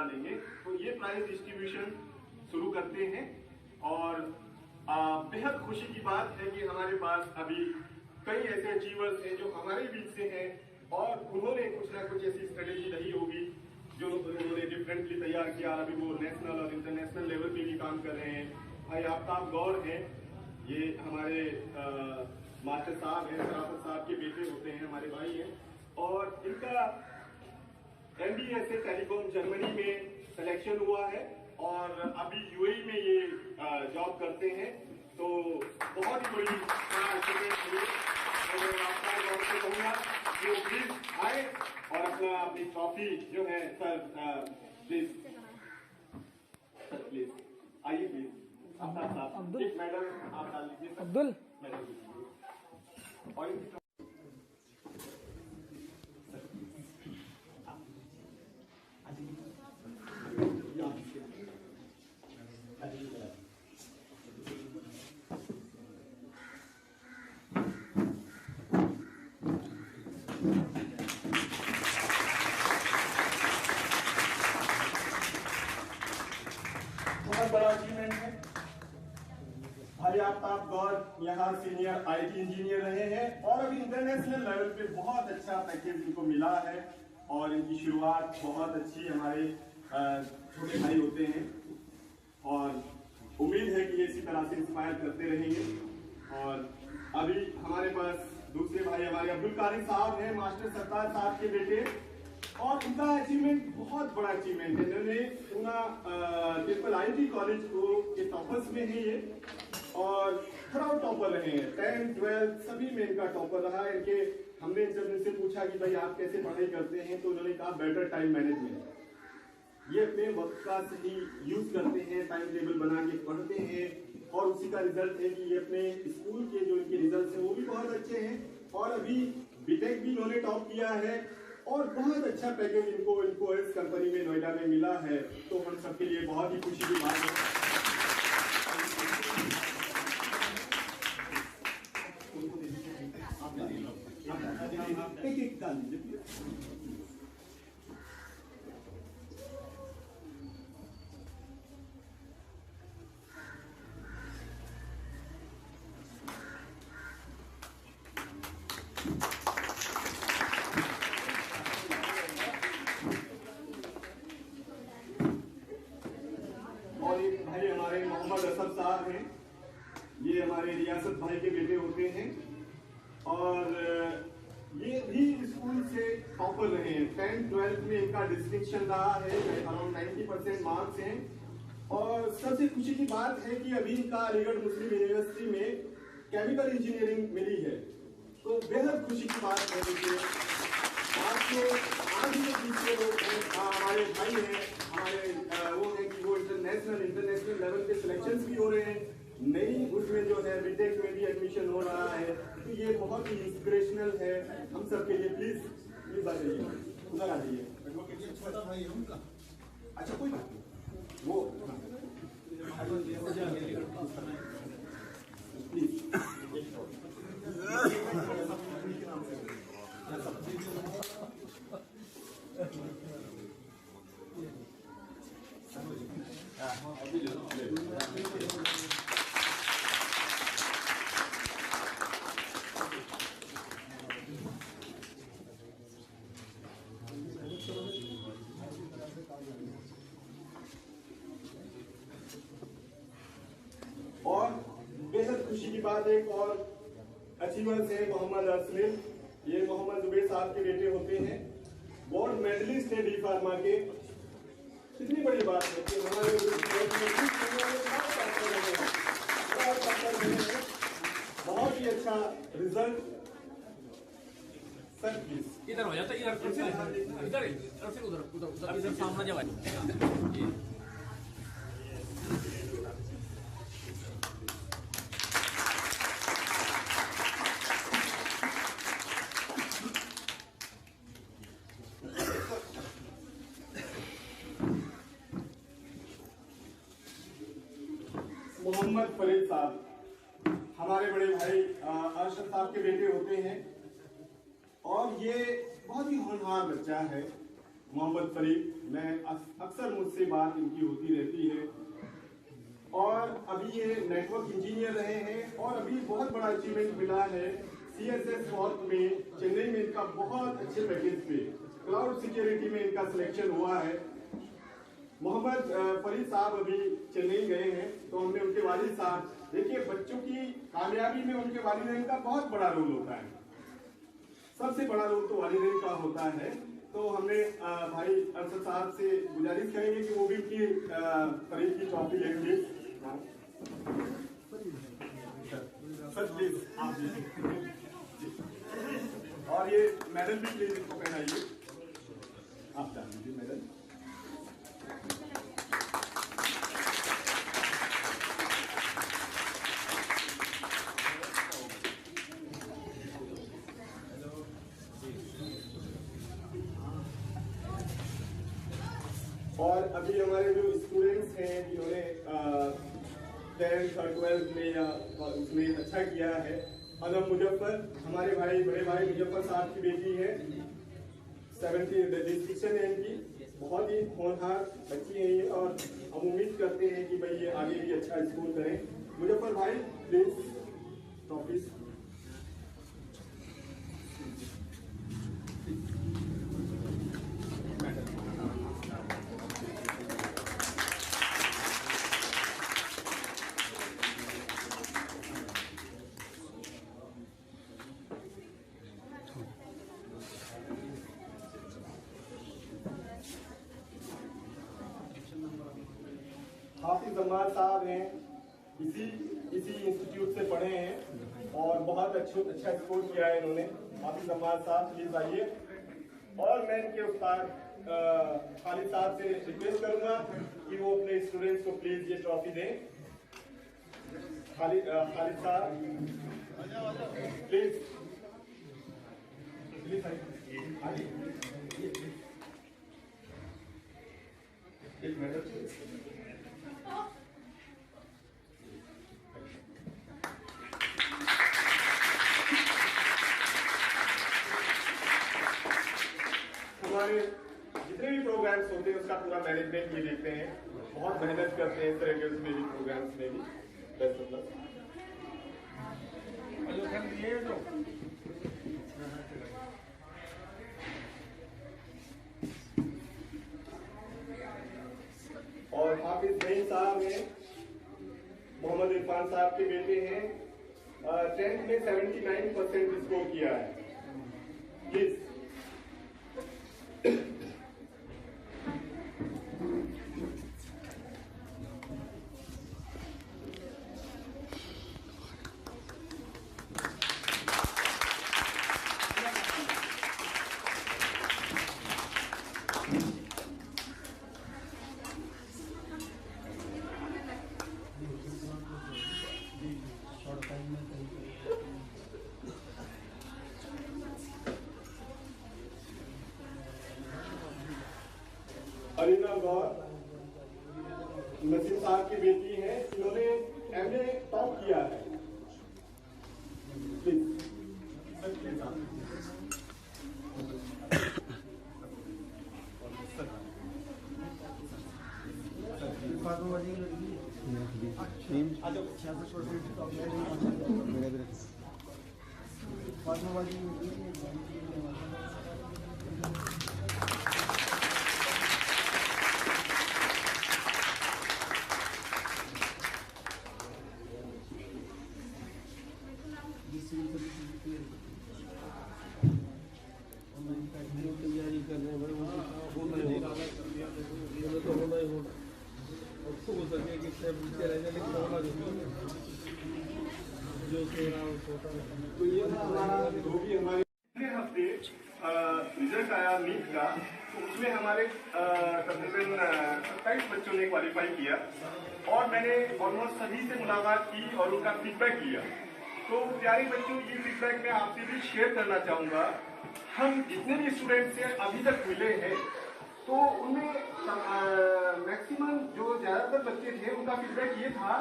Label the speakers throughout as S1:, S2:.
S1: बना देंगे। तो ये प्राइज डिस्ट्रीब्यूशन शुरू करते हैं और बेहद खुशी की बात है कि हमारे पास अभी कई ऐसे अचीवर्स हैं जो हमारे बीच से हैं और उन्होंने कुछ ना कुछ ऐसी स्ट्रेटेजी रही होगी जो उन्होंने डिफरेंटली तैयार किया। अभी वो नेशनल और इंटरनेशनल लेवल पे भी काम कर रहे हैं। भाई आफ्ताब गौर हैं, ये हमारे मास्टर साहब हैं, सराफत साहब के बेटे होते हैं, हमारे भाई हैं और इनका MBA टेलीकॉम जर्मनी में सिलेक्शन हुआ है और अभी UAE में ये जॉब करते हैं। तो बहुत ही बड़ी कहूँगा कि वो प्लीज आए और अपनी ट्रॉफी जो है सर प्लीज आइए प्लीज। अब्दुल मैडम आप डाल लीजिए। अब्दुल मैडम और बहुत बड़ा अचीवमेंट है। भाई आफ्ताब गौर यहाँ सीनियर IT इंजीनियर रहे हैं और अभी इंटरनेशनल लेवल पे बहुत अच्छा पैकेज इनको मिला है और इनकी शुरुआत बहुत अच्छी हमारे छोटे भाई होते हैं और उम्मीद है कि ये इसी तरह से इंस्पायर करते रहेंगे। और अभी हमारे पास दूसरे भाई हमारे अब्दुल कारी साहब हैं, मास्टर सरताज साहब के बेटे और उनका अचीवमेंट बहुत बड़ा अचीवमेंट है। इन्होंने पूरा ट्रिपल IIT कॉलेज को के टॉपर्स में है ये और थोड़ा टॉपर रहे हैं, 10th 12th सभी में इनका टॉपर रहा है। इनके हमने जब इनसे पूछा कि भाई आप कैसे पढ़ाई करते हैं तो उन्होंने कहा बेटर टाइम मैनेजमेंट। ये अपने वक्त का सही यूज करते हैं, टाइम टेबल बना के पढ़ते हैं और उसी का रिजल्ट है कि ये अपने स्कूल के जो इनके रिजल्ट हैं वो भी बहुत अच्छे हैं और अभी बीटेक भी इन्होंने टॉप किया है और बहुत अच्छा पैकेज इनको इस कंपनी में नोएडा में मिला है। तो हम सबके लिए बहुत ही खुशी की बात है। एक डाल दीजिए। और एक भाई हमारे मोहम्मद असद साहब हैं, ये हमारे रियासत भाई के बेटे होते हैं और ये भी स्कूल से टॉपर रहे हैं। 10th 12th में इनका डिस्टिंक्शन रहा है, अराउंड 90% मार्क्स हैं और सबसे खुशी की बात है कि अभी इनका अलीगढ़ मुस्लिम यूनिवर्सिटी में केमिकल इंजीनियरिंग मिली है। तो बेहद खुशी की बात है। देखिए आज भी दूसरे लोग हैं, हमारे भाई हैं, हमारे वो है कि वो इंटरनेशनल लेवल पे सिलेक्शंस भी हो रहे हैं, नई उसमें जो है बीटेक में भी एडमिशन हो रहा है। तो ये बहुत ही इंस्पिरेशनल है हम सब के लिए। प्लीज आ जाइए, उधर आ जाइए। छोटा भाई है उनका, अच्छा कोई बात नहीं, वो और बेहद खुशी की बात एक और अचीवर्स है मोहम्मद असलिम। ये मोहम्मद जुबैर साहब के बेटे होते हैं, गोल्ड मेडलिस्ट है डी फार्मा के। कितनी बड़ी बात है कि हमारे बहुत ही अच्छा रिजल्ट। सर प्लीज
S2: इधर हो जाता, इधर से उधर सामने जाए।
S1: मोहम्मद फरीद साहब हमारे बड़े भाई अरशद साहब के बेटे होते हैं और ये बहुत ही होनहार बच्चा है मोहम्मद फरीद। मैं अक्सर मुझसे बात इनकी होती रहती है। और अभी ये नेटवर्क इंजीनियर रहे हैं और अभी बहुत बड़ा अचीवमेंट मिला है CSS फॉर्क में, चेन्नई में इनका बहुत अच्छे पैकेज पे क्लाउड सिक्योरिटी में इनका सिलेक्शन हुआ है। मोहम्मद फरीद साहब अभी चेन्नई गए हैं, तो हमने उनके वालिद साहब, देखिए बच्चों की कामयाबी में उनके वालिदैन का बहुत बड़ा रोल होता है, सबसे बड़ा रोल तो वालिदैन का होता है। तो हमने भाई अरशद साहब से गुजारिश करेंगे कि वो भी उनकी फरीद की ट्रॉफी लेंगे। सर प्लीज आप और ये मेडल भी प्लीज इनको पहनाइए, आप जान लीजिए मेडल। और अभी हमारे जो स्टूडेंट्स हैं जिन्होंने 10th और 12th में या उसमें अच्छा किया है, अनम मुजफ्फर, हमारे भाई बड़े भाई मुजफ्फर साहब की बेटी है, 70 डिस्ट्रिक्शन है इनकी, बहुत ही होनहार बच्ची है ये, और हम उम्मीद करते हैं कि भाई ये आगे भी अच्छा स्कोर करें। मुजफ्फर भाई प्लीज टॉपिस। हाफिज जमाल साहब हैं, इसी इंस्टीट्यूट से पढ़े हैं और बहुत अच्छा स्कोर किया है इन्होंने। हाफिज जमाल साहब प्लीज आइए। और मैं इनके उस्ताद खालिद साहब से रिक्वेस्ट करूंगा कि वो अपने स्टूडेंट्स को प्लीज ये ट्रॉफी दें। खालिद साहब प्लीज आइए। एक मिनट। हमारे जितने भी प्रोग्राम्स होते हैं उसका पूरा मैनेजमेंट ये देखते हैं, बहुत मेहनत करते हैं इस तरह के उसमें भी प्रोग्राम्स में भी। Best of luck. और हाफिज नईम साहब हैं, मोहम्मद इरफान साहब के बेटे हैं, 10th में 79% स्कोर किया है। प्लीज अरीना गौर नसीम साहब की बेटी हैं, इन्होंने MA टॉप किया है। प्लीज
S3: तैयारी कर रहे हैं, तो होना ही होना, हो सके कि पूछते रह जाए, लेकिन होना जो
S1: तो ये हमारा जो भी हमारे पिछले हफ्ते रिजल्ट आया नीट का, तो उसमें हमारे तकरीबन 27 बच्चों ने क्वालिफाई किया और मैंने ऑलमोस्ट सभी से मुलाकात की और उनका फीडबैक लिया। तो प्यारे बच्चों, ये फीडबैक मैं आपसे भी शेयर करना चाहूँगा। हम जितने भी स्टूडेंट से अभी तक मिले हैं, तो उनमें मैक्सिमम जो ज़्यादातर बच्चे थे उनका फीडबैक ये था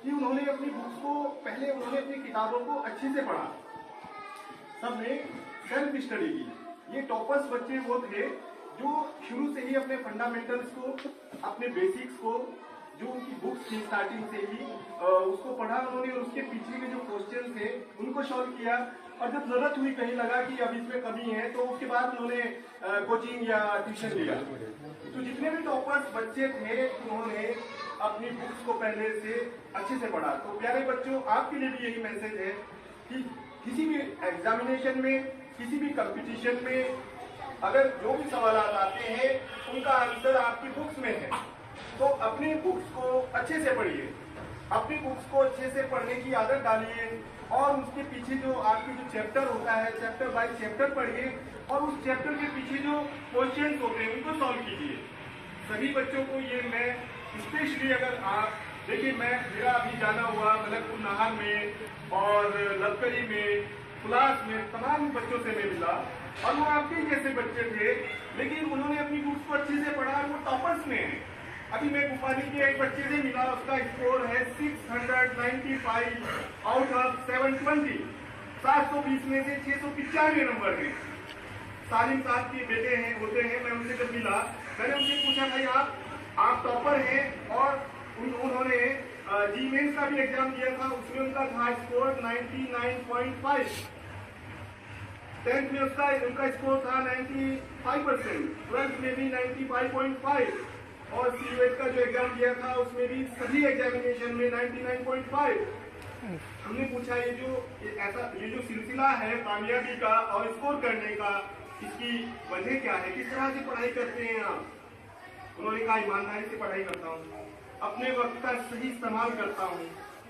S1: कि उन्होंने अपनी बुक्स को पहले उन्होंने अपनी किताबों को अच्छे से पढ़ा, सबने सेल्फ स्टडी की। ये टॉपर्स बच्चे वो थे जो शुरू से ही अपने फंडामेंटल्स को, अपने बेसिक्स को, जो उनकी बुक्स थी स्टार्टिंग से ही उसको पढ़ा उन्होंने, और उसके पीछे के जो क्वेश्चन थे उनको सॉल्व किया। और जब जरूरत हुई, कहीं लगा कि अब इसमें कमी है, तो उसके बाद उन्होंने कोचिंग या ट्यूशन लिया। तो जितने भी टॉपर्स बच्चे थे उन्होंने अपनी बुक्स को पहले से अच्छे से पढ़ा। तो प्यारे बच्चों, आपके लिए भी यही मैसेज है कि किसी भी एग्जामिनेशन में, किसी भी कंपटीशन में अगर जो भी सवाल आते हैं उनका आंसर आपकी बुक्स में है, तो अपनी बुक्स को अच्छे से पढ़िए, अपनी बुक्स को अच्छे से पढ़ने की आदत डालिए, और उसके पीछे जो आपके जो चैप्टर होता है, चैप्टर बाय चैप्टर पढ़िए, और उस चैप्टर के पीछे जो क्वेश्चंस होते हैं उनको सॉल्व कीजिए। सभी बच्चों को ये मैं स्पेशली, अगर आप देखिए, मेरा अभी जाना हुआ मलकपुर नाहर में और लबकरी में, क्लास में तमाम बच्चों से मैं मिला, और वो आपके जैसे बच्चे थे, लेकिन उन्होंने अपनी बुक्स को अच्छे से पढ़ा, वो टॉपर्स में है। अभी मैं गुफानी के एक बच्चे से मिला, उसका स्कोर है 695 आउट ऑफ 720, 720 में से 695 नंबर है। सालिम साहब के बेटे हैं, होते हैं। मैं उनसे जब मिला, मैंने उनसे पूछा, भाई आप टॉपर हैं, और उन्होंने जी मेंस का भी एग्जाम दिया था, उसमें उनका था स्कोर 99.5, 10th में उनका स्कोर था 95%, 12th में भी 95.5, और सीयूएट का जो एग्जाम दिया था उसमें भी सभी एग्जामिनेशन में 99.5। हमने पूछा, ये जो सिलसिला है कामयाबी का और स्कोर करने का, इसकी वजह क्या है, किस तरह से पढ़ाई करते हैं आप? उन्होंने कहा, ईमानदारी से पढ़ाई करता हूँ, अपने वक्त का सही इस्तेमाल करता हूँ,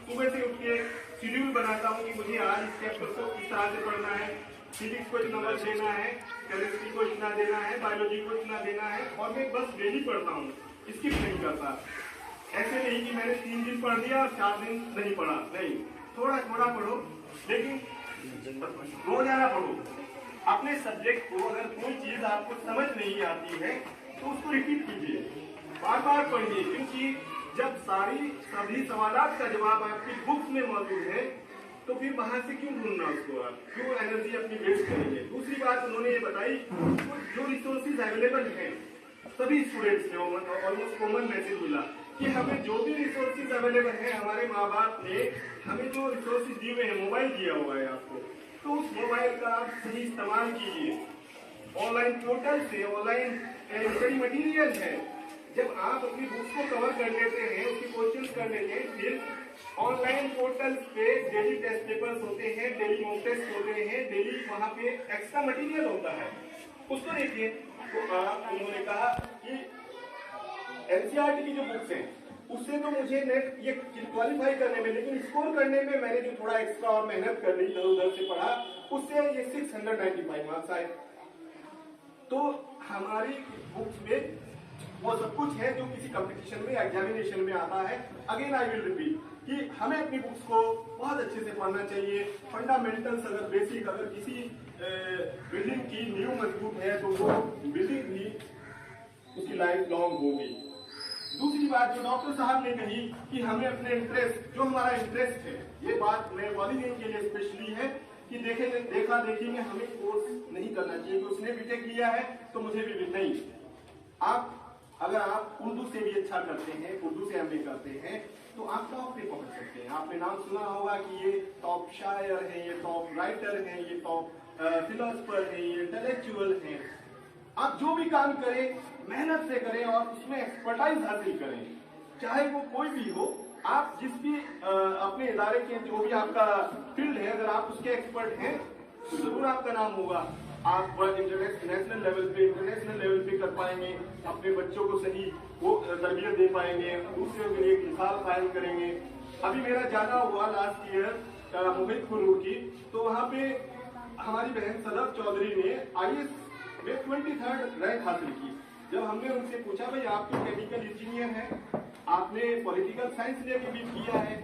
S1: सुबह से उठ के शेड्यूल बनाता हूँ कि मुझे आज इस चैप्टर को किस तरह से पढ़ना है, फिजिक्स को इतना नंबर देना है, केमिस्ट्री को इतना देना है, बायोलॉजी को इतना देना है, और मैं बस डेली पढ़ता हूँ, स्किप नहीं करता। ऐसे नहीं कि मैंने 3 दिन पढ़ लिया और 4 दिन नहीं पढ़ा, नहीं, थोड़ा थोड़ा पढ़ो, लेकिन रोजाना पढ़ो। अपने सब्जेक्ट को अगर कोई चीज आपको समझ नहीं आती है तो उसको रिपीट कीजिए, बार बार पढ़िए, क्योंकि जब सभी सवालात का जवाब आपकी बुक्स में मौजूद है, तो फिर बाहर से क्यों ढूंढना उसको, आप क्यों एनर्जी अपनी वेस्ट करेंगे। दूसरी बात उन्होंने ये बताई, जो रिसोर्सेज अवेलेबल हैं सभी स्टूडेंट्स में, ऑलमोस्ट कॉमन मैसेज मिला कि हमें जो भी रिसोर्सेज अवेलेबल है, हमारे माँ बाप ने हमें जो रिसोर्सेज दिए हुए हैं, मोबाइल दिया हुआ है आपको, तो उस मोबाइल का आप सही इस्तेमाल कीजिए। ऑनलाइन पोर्टल से ऑनलाइन स्टडी मटेरियल है, जब आप अपनी बुक्स को कवर कर लेते हैं, उसके क्वेश्चंस कर लेते हैं, फिर ऑनलाइन पोर्टल पे डेली टेस्ट पेपर्स होते हैं, डेली मॉक टेस्ट होते हैं, डेली वहाँ पे एक्स्ट्रा मटेरियल होता है, उसको देखिए। तो उन्होंने कहा कि एनसीईआरटी की जो बुक्स हैं उससे तो मुझे नेट ये क्वालिफाई करने में, लेकिन स्कोर करने में मैंने जो थोड़ा एक्स्ट्रा और मेहनत कर ली, इधर उधर से पढ़ा, उससे ये 695 मार्क्स आए। तो हमारी बुक्स में वो सब कुछ है जो किसी कंपटीशन में, एग्जामिनेशन में आता है। अगेन आई विल रिपीट कि हमें अपनी बुक्स को बहुत अच्छे से पढ़ना चाहिए। फंडामेंटल्स, अगर बेसिक, अगर किसी बिल्डिंग की नींव मजबूत है तो वो बिल्डिंग भी उसकी लाइफ लॉन्ग होगी। दूसरी बात जो डॉक्टर साहब ने कही कि हमें अपने इंटरेस्ट, जो हमारा इंटरेस्ट है, ये बात मैं वॉलीबॉल के लिए स्पेशली है कि देखा देखी में हमें कोर्स नहीं करना चाहिए कि उसने बीटेक किया है तो मुझे भी नहीं। अगर आप उर्दू से भी अच्छा करते हैं, उर्दू से एमए करते हैं, तो आप टॉप पे पहुंच सकते हैं। आपने नाम सुना होगा कि ये टॉप शायर है, ये टॉप राइटर है, ये टॉप फिलोसफर है, ये इंटेलेक्चुअल है। आप जो भी काम करें मेहनत से करें और उसमें एक्सपर्टाइज हासिल करें, चाहे वो कोई भी हो। आप जिस भी अपने इदारे के जो भी आपका फील्ड है, अगर आप उसके एक्सपर्ट हैं तो जरूर आपका नाम होगा। आप नेशनल लेवल पे, इंटरनेशनल लेवल पे कर पाएंगे, अपने बच्चों को सही वो तरबियत दे पाएंगे, दूसरों के लिए एक मिसाल कायम करेंगे। अभी मेरा जाना हुआ लास्ट ईयर मोहितपुर की, तो वहाँ पे हमारी बहन सदफ चौधरी ने IAS में 23rd रैंक हासिल की। जब हमने उनसे पूछा, भाई आप तो केमिकल इंजीनियर हैं, आपने पॉलिटिकल साइंस लेके भी किया है,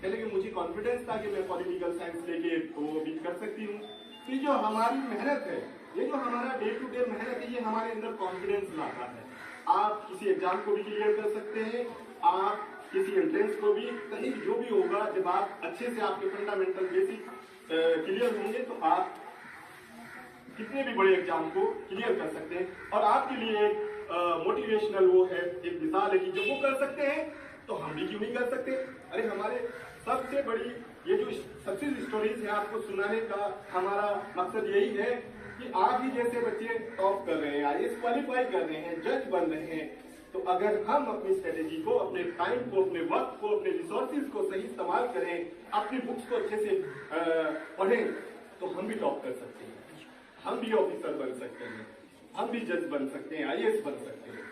S1: लेकिन मुझे कॉन्फिडेंस था कि मैं पॉलिटिकल साइंस लेके तो भी कर सकती हूँ। ये जो हमारी मेहनत है, ये जो हमारा डे टू डे मेहनत है, ये हमारे अंदर कॉन्फिडेंस लाता है। आप किसी एग्जाम को भी क्लियर कर सकते हैं, आप किसी एंट्रेंस को भी, कहीं जो भी होगा, जब आप अच्छे से आपके फंडामेंटल बेसिक क्लियर होंगे तो आप कितने भी बड़े एग्जाम को क्लियर कर सकते हैं। और आपके लिए एक मोटिवेशनल वो है, एक मिसाल है कि जब वो कर सकते हैं तो हम भी क्यों नहीं कर सकते। अरे हमारे सबसे बड़ी ये जो सक्सेस स्टोरीज है आपको सुनाने का हमारा मकसद यही है कि आप ही जैसे बच्चे टॉप कर रहे हैं, आईएएस क्वालिफाई कर रहे हैं, जज बन रहे हैं, तो अगर हम अपनी स्ट्रेटेजी को, अपने टाइम को, अपने वक्त को, अपने रिसोर्सेज को सही इस्तेमाल करें, अपनी बुक्स को अच्छे से पढ़ें, तो हम भी टॉप कर सकते हैं, हम भी ऑफिसर बन सकते हैं, हम भी जज बन सकते हैं, आईएएस बन सकते हैं।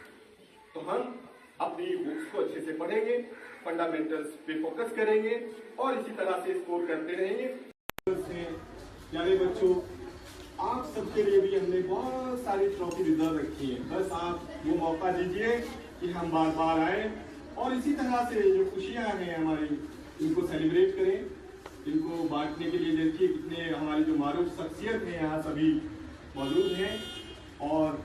S1: तो हम अपनी बुक्स को अच्छे से पढ़ेंगे, फंडामेंटल्स पे फोकस करेंगे और इसी तरह से स्कोर करते रहेंगे। प्यारे बच्चों, आप सबके लिए भी हमने बहुत सारी ट्रॉफी रिजर्व रखी है, बस आप वो मौका दीजिए कि हम बार बार आए और इसी तरह से जो खुशियां हैं हमारी, इनको सेलिब्रेट करें, इनको बांटने के लिए देखिए कितने हमारी जो मारूफ शख्सियत है यहाँ सभी मौजूद हैं और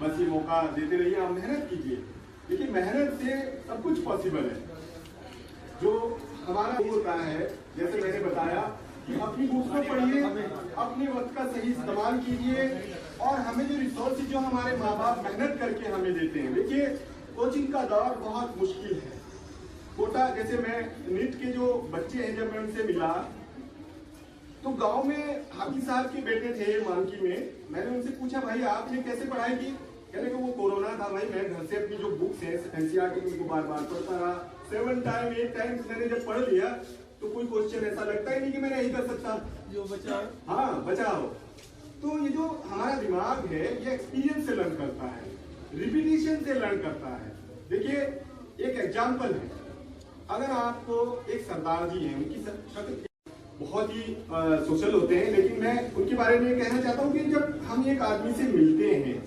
S1: बस ये मौका देते रहिए, आप मेहनत कीजिए। देखिए मेहनत से सब कुछ पॉसिबल है। जो हमारा होता है, जैसे मैंने बताया कि अपनी बुक्स को पढ़िए, अपने वक्त का सही इस्तेमाल कीजिए और हमें जो रिसोर्सेज जो हमारे माँ बाप मेहनत करके हमें देते हैं, देखिए कोचिंग का दौर बहुत मुश्किल है। कोटा जैसे मैं नीट के जो बच्चे हैं, जब मैं उनसे मिला तो गांव में हाफिज साहब के बेटे थे मानकी में, मैंने उनसे पूछा भाई आपने कैसे पढ़ाई की, कहने को वो कोरोना था भाई, मैं घर से अपनी जो बुक्स है एनसीईआरटी की उनको बार बार पढ़ता रहा, 7 टाइम 8 टाइम्स मैंने जब पढ़ लिया तो कोई क्वेश्चन ऐसा लगता ही नहीं कि मैं नहीं कर सकता,
S3: जो बचा
S1: हाँ बचाओ। तो ये जो हमारा दिमाग है ये एक्सपीरियंस से लर्न करता है, रिपीटिशन से लर्न करता है। देखिए एक एग्जाम्पल है, अगर आपको एक सरदार जी हैं, उनकी शक्ल बहुत ही सोशल होते हैं, लेकिन मैं उनके बारे में कहना चाहता हूँ कि जब हम एक आदमी से मिलते हैं,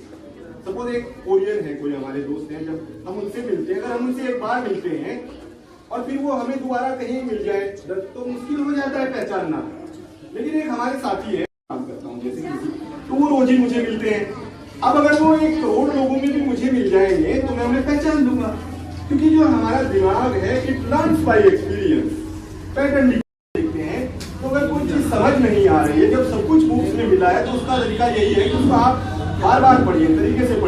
S1: सपोज एक कोरियन है कोई हमारे दोस्त हैं, जब हम उनसे मिलते हैं, अगर हम उनसे एक बार मिलते हैं और फिर वो हमें दोबारा कहीं मिल जाए तो मुश्किल हो जाता है पहचानना। लेकिन एक हमारे साथी है, काम करता हूँ जैसे किसी, तो वो रोज ही मुझे मिलते हैं। अब अगर वो 1 करोड़ लोगों में भी मुझे मिल जाएंगे तो मैं उन्हें पहचान दूंगा, क्योंकि जो हमारा दिमाग है it learns bye experience, pattern देखते हैं। तो अगर कोई चीज समझ नहीं आ रही है, जब सब कुछ बुक्स में मिला है, तो उसका तरीका यही है कि उसको आप बार बार पढ़िए, तरीके से पढ़िए।